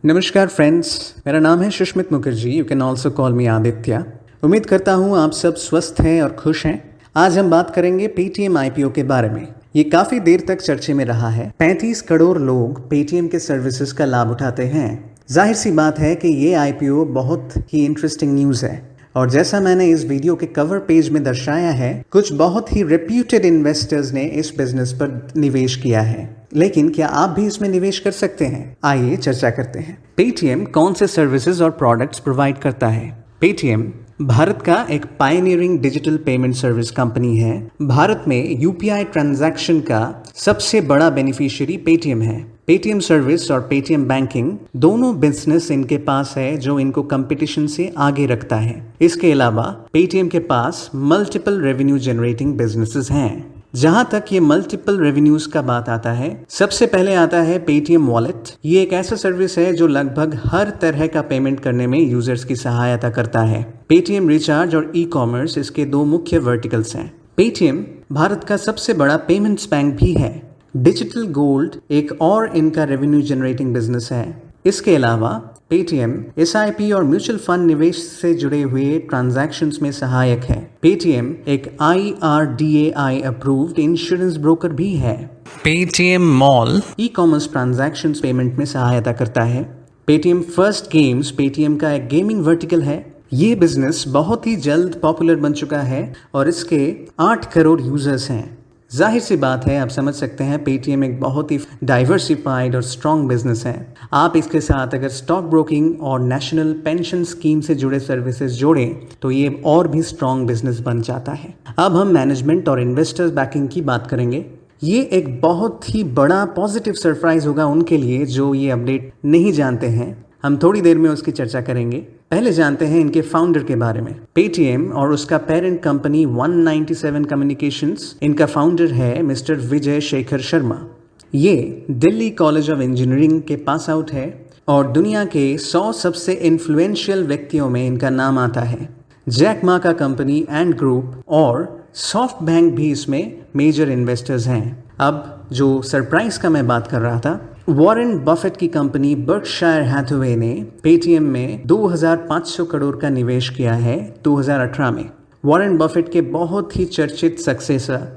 नमस्कार फ्रेंड्स, मेरा नाम है Sushmit Mukherjee. You can also call मी आदित्य। उम्मीद करता हूँ आप सब स्वस्थ हैं और खुश हैं। आज हम बात करेंगे पेटीएम आईपीओ के बारे में। ये काफ़ी देर तक चर्चे में रहा है। 35 करोड़ लोग पेटीएम के सर्विसेज का लाभ उठाते हैं। जाहिर सी बात है कि ये आईपीओ बहुत ही इंटरेस्टिंग न्यूज़ है और जैसा मैंने इस वीडियो के कवर पेज में दर्शाया है, कुछ बहुत ही रेप्यूटेड इन्वेस्टर्स ने इस बिजनेस पर निवेश किया है। लेकिन क्या आप भी इसमें निवेश कर सकते हैं? आइए चर्चा करते हैं। पेटीएम कौन से सर्विसेज और प्रोडक्ट्स प्रोवाइड करता है? पेटीएम भारत का एक pioneering digital payment service company है। भारत में यूपीआई ट्रांजैक्शन का सबसे बड़ा बेनिफिशियरी पेटीएम है। पेटीएम सर्विस और पेटीएम बैंकिंग दोनों बिजनेस इनके पास है जो इनको कंपटीशन से आगे रखता है। इसके अलावा पेटीएम के पास मल्टीपल रेवेन्यू जनरेटिंग बिजनेसेस हैं। जहां तक ये मल्टीपल रेवेन्यूज का बात आता है, सबसे पहले आता है पेटीएम वॉलेट। ये एक ऐसा सर्विस है जो लगभग हर तरह का पेमेंट करने में यूजर्स की सहायता करता है। पेटीएम रिचार्ज और ई कॉमर्स इसके दो मुख्य वर्टिकल्स हैं। पेटीएम भारत का सबसे बड़ा पेमेंट्स बैंक भी है। डिजिटल गोल्ड एक और इनका रेवेन्यू जनरेटिंग बिजनेस है। इसके अलावा पेटीएम एसआईपी और म्यूचुअल फंड निवेश से जुड़े हुए ट्रांजैक्शंस में सहायक है। पेटीएम एक IRDAI अप्रूव्ड इंश्योरेंस ब्रोकर भी है। Paytm mall e commerce transactions payment में सहायता करता है। पेटीएम फर्स्ट गेम्स पेटीएम का एक गेमिंग वर्टिकल है। ये बिजनेस बहुत ही जल्द पॉपुलर बन चुका है और इसके 8 करोड़ यूजर्स हैं। जाहिर सी बात है, आप समझ सकते हैं पेटीएम एक बहुत ही डाइवर्सिफाइड और स्ट्रॉन्ग बिजनेस है। आप इसके साथ अगर स्टॉक ब्रोकिंग और नेशनल पेंशन स्कीम से जुड़े सर्विसेज जोड़ें तो ये और भी स्ट्रॉन्ग बिजनेस बन जाता है। अब हम मैनेजमेंट और इन्वेस्टर्स बैकिंग की बात करेंगे। ये एक बहुत ही बड़ा पॉजिटिव सरप्राइज होगा उनके लिए जो ये अपडेट नहीं जानते हैं। हम थोड़ी देर में उसकी चर्चा करेंगे। पहले जानते हैं इनके फाउंडर के बारे में। पेटीएम और उसका पेरेंट कंपनी 197 कम्युनिकेशंस, इनका फाउंडर है मिस्टर विजय शेखर शर्मा। ये दिल्ली कॉलेज ऑफ इंजीनियरिंग के पास आउट है और दुनिया के 100 सबसे इन्फ्लुएंशियल व्यक्तियों में इनका नाम आता है। जैक मा का कंपनी एंड ग्रुप और सॉफ्ट बैंक भी इसमें मेजर इन्वेस्टर्स हैं। अब जो सरप्राइज का मैं बात कर रहा था, वॉरेन बफेट की कंपनी बर्कशायर हैथवे ने पेटीएम में 2500 करोड़ का निवेश किया है 2018 में। वॉरेन बफेट के बहुत ही चर्चित सक्सेसर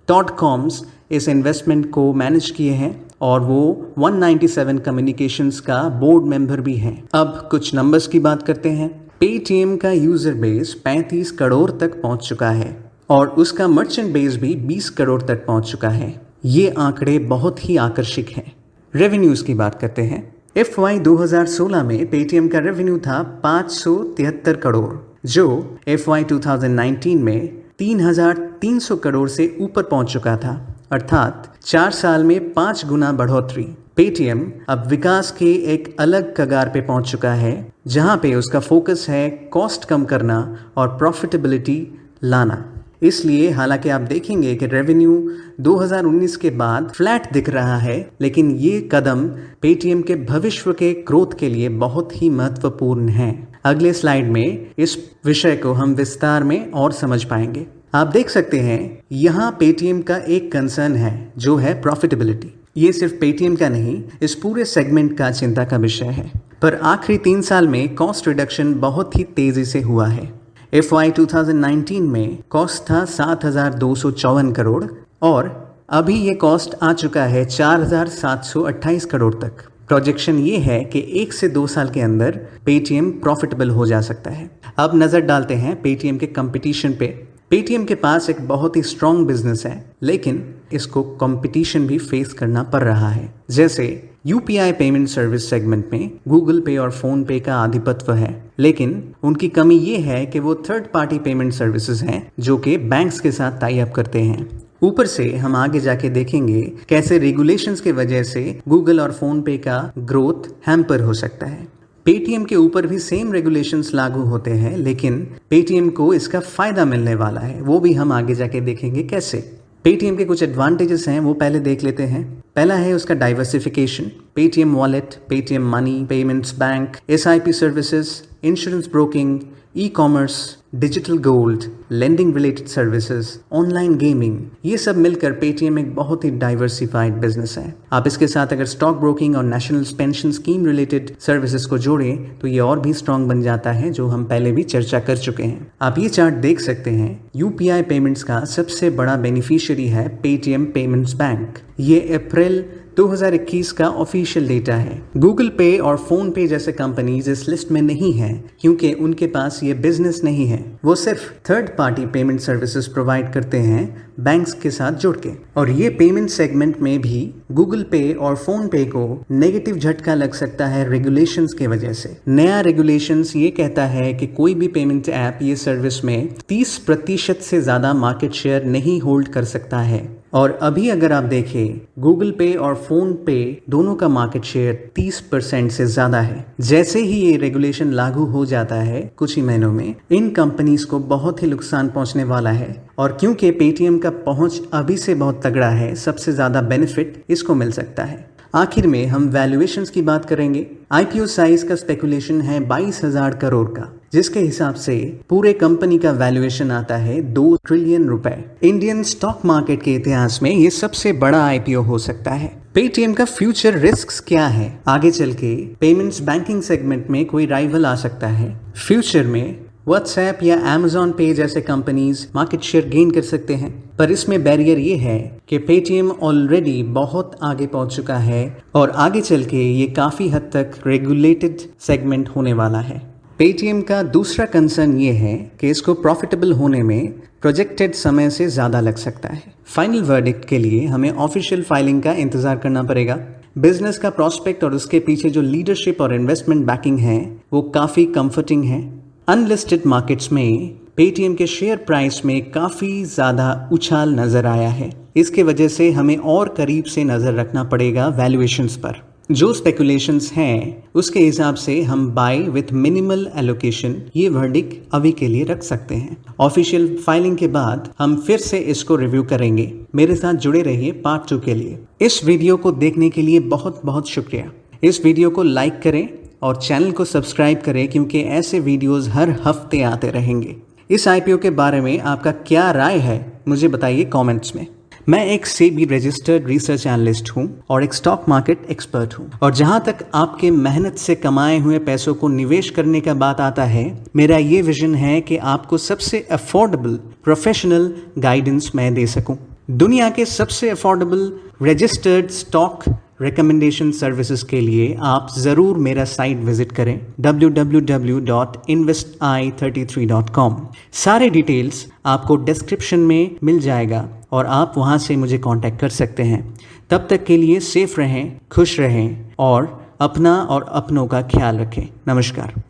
टॉड कॉम्स इस इन्वेस्टमेंट को मैनेज किए हैं और वो 197 कम्युनिकेशंस का बोर्ड मेंबर भी हैं। अब कुछ नंबर्स की बात करते हैं। पेटीएम का यूजर बेस 35 करोड़ तक पहुंच चुका है और उसका मर्चेंट बेस भी 20 करोड़ तक पहुंच चुका है। ये आंकड़े बहुत ही आकर्षक हैं। रेवेन्यूज की बात करते हैं। FY 2016 में पेटीएम का रेवेन्यू था 573 करोड़, जो FY 2019 में 3300 करोड़ से ऊपर पहुंच चुका था, अर्थात 4 साल में 5 गुना बढ़ोतरी। पेटीएम अब विकास के एक अलग कगार पे पहुंच चुका है, जहां पे उसका फोकस है कॉस्ट कम करना और प्रॉफिटेबिलिटी लाना। इसलिए हालांकि आप देखेंगे कि रेवेन्यू 2019 के बाद फ्लैट दिख रहा है, लेकिन ये कदम पेटीएम के भविष्य के ग्रोथ के लिए बहुत ही महत्वपूर्ण है। अगले स्लाइड में इस विषय को हम विस्तार में और समझ पाएंगे। आप देख सकते हैं यहाँ पेटीएम का एक कंसर्न है जो है प्रॉफिटेबिलिटी। ये सिर्फ पेटीएम का नहीं, इस पूरे सेगमेंट का चिंता का विषय है। पर आखिरी 3 साल में कॉस्ट रिडक्शन बहुत ही तेजी से हुआ है। FY 2019 में कॉस्ट था 7,254 करोड़ और अभी ये कॉस्ट आ चुका है 4,728 करोड़ तक। प्रोजेक्शन ये है कि 1 से 2 साल के अंदर पेटीएम प्रॉफिटेबल हो जा सकता है। अब नज़र डालते हैं पेटीएम के कंपटीशन पे। पेटीएम के पास एक बहुत ही स्ट्रॉन्ग बिजनेस है, लेकिन इसको कंपटीशन भी फेस करना पड़ रहा है। जैसे यूपीआई पेमेंट सर्विस सेगमेंट में गूगल पे और फोन पे का आधिपत्य है, लेकिन उनकी कमी ये है कि वो थर्ड पार्टी पेमेंट सर्विसेज हैं जो कि बैंक्स के साथ टाई अप करते हैं। ऊपर से हम आगे जाके देखेंगे कैसे रेगुलेशंस की वजह से गूगल और फोन पे का ग्रोथ हैम्पर हो सकता है। पेटीएम के ऊपर भी सेम रेगुलेशंस लागू होते हैं, लेकिन पेटीएम को इसका फायदा मिलने वाला है, वो भी हम आगे जाके देखेंगे कैसे। पेटीएम के कुछ एडवांटेजेस हैं, वो पहले देख लेते हैं। पहला है उसका diversification. Paytm wallet, Paytm money, payments bank, SIP services, insurance broking, e commerce, digital gold, lending related services, online gaming, ये सब मिलकर पेटीएम एक बहुत ही डाइवर्सिफाइड बिजनेस है। आप इसके साथ अगर स्टॉक ब्रोकिंग और national pension scheme related services को जोड़ें तो ये और भी स्ट्रांग बन जाता है, जो हम पहले भी चर्चा कर चुके हैं। आप ये चार्ट देख सकते हैं। यूपीआई पेमेंट्स का सबसे बड़ा बेनिफिशियरी है पेटीएम पेमेंट्स बैंक। ये अप्रैल 2021 का ऑफिशियल डेटा है। गूगल पे और फोन पे जैसे कंपनीज इस लिस्ट में नहीं है क्योंकि उनके पास ये बिजनेस नहीं है। वो सिर्फ third party payment services provide करते हैं बैंक्स के साथ जुड़ के। और ये पेमेंट सेगमेंट में भी गूगल पे और फोन पे को नेगेटिव झटका लग सकता है रेगुलेशंस के वजह से। नया रेगुलेशंस ये कहता है कि कोई भी पेमेंट ऐप ये सर्विस में 30% से ज्यादा मार्केट शेयर नहीं होल्ड कर सकता है। और अभी अगर आप देखें, गूगल पे और फोन पे दोनों का मार्केट शेयर 30% से ज्यादा है। जैसे ही ये रेगुलेशन लागू हो जाता है कुछ ही महीनों में, इन कंपनीज को बहुत ही नुकसान पहुंचने वाला है। और क्योंकि पेटीएम का पहुंच अभी से बहुत तगड़ा है, सबसे ज्यादा बेनिफिट इसको मिल सकता है। आखिर में हम वैल्यूएशंस की बात करेंगे। आईपीओ साइज का स्पेकुलेशन है 22,000 करोड़ का, जिसके हिसाब से पूरे कंपनी का वैल्यूएशन आता है 2 ट्रिलियन रुपए। इंडियन स्टॉक मार्केट के इतिहास में ये सबसे बड़ा आईपीओ हो सकता है। पेटीएम का फ्यूचर रिस्क्स क्या है? आगे चल के पेमेंट्स बैंकिंग सेगमेंट में कोई राइवल आ सकता है। फ्यूचर में व्हाट्सएप या Amazon पे जैसे कंपनीज मार्केट शेयर गेन कर सकते हैं, पर इसमें बैरियर ये है कि पेटीएम ऑलरेडी बहुत आगे पहुंच चुका है और आगे चल के ये काफ़ी हद तक रेगुलेटेड सेगमेंट होने वाला है। पेटीएम का दूसरा कंसर्न ये है कि इसको प्रॉफिटेबल होने में प्रोजेक्टेड समय से ज़्यादा लग सकता है। फाइनल वर्डिक्ट के लिए हमें ऑफिशियल फाइलिंग का इंतज़ार करना पड़ेगा। बिजनेस का प्रोस्पेक्ट और उसके पीछे जो लीडरशिप और इन्वेस्टमेंट बैकिंग है वो काफ़ी कंफर्टिंग है। अनलिस्टेड मार्केट्स में पेटीएम के शेयर प्राइस में काफ़ी ज़्यादा उछाल नज़र आया है। इसके वजह से हमें और करीब से नज़र रखना पड़ेगा वैल्यूएशंस पर। जो स्पेकुलेशंस हैं उसके हिसाब से हम बाय विथ मिनिमल एलोकेशन ये वर्डिक्ट अभी के लिए रख सकते हैं। ऑफिशियल फाइलिंग के बाद हम फिर से इसको रिव्यू करेंगे। मेरे साथ जुड़े रहिए पार्ट 2 के लिए। इस वीडियो को देखने के लिए बहुत बहुत शुक्रिया। इस वीडियो को लाइक करें और चैनल को सब्सक्राइब करें क्योंकि ऐसे वीडियोस हर हफ्ते आते रहेंगे। इस आईपीओ के बारे में आपका क्या राय है मुझे बताइए कमेंट्स में। मैं एक सेबी रजिस्टर्ड रिसर्च एनालिस्ट हूं और एक स्टॉक मार्केट एक्सपर्ट हूं। और जहां तक आपके मेहनत से कमाए हुए पैसों को निवेश करने का बात आता है, मेरा ये विजन है कि आपको सबसे अफोर्डेबल प्रोफेशनल गाइडेंस मैं दे सकूं। दुनिया के सबसे affordable registered stock recommendation services के लिए आप ज़रूर मेरा साइट विजिट करें www.investi33.com। सारे डिटेल्स आपको डिस्क्रिप्शन में मिल जाएगा और आप वहां से मुझे कांटेक्ट कर सकते हैं। तब तक के लिए सेफ रहें, खुश रहें और अपना और अपनों का ख्याल रखें। नमस्कार।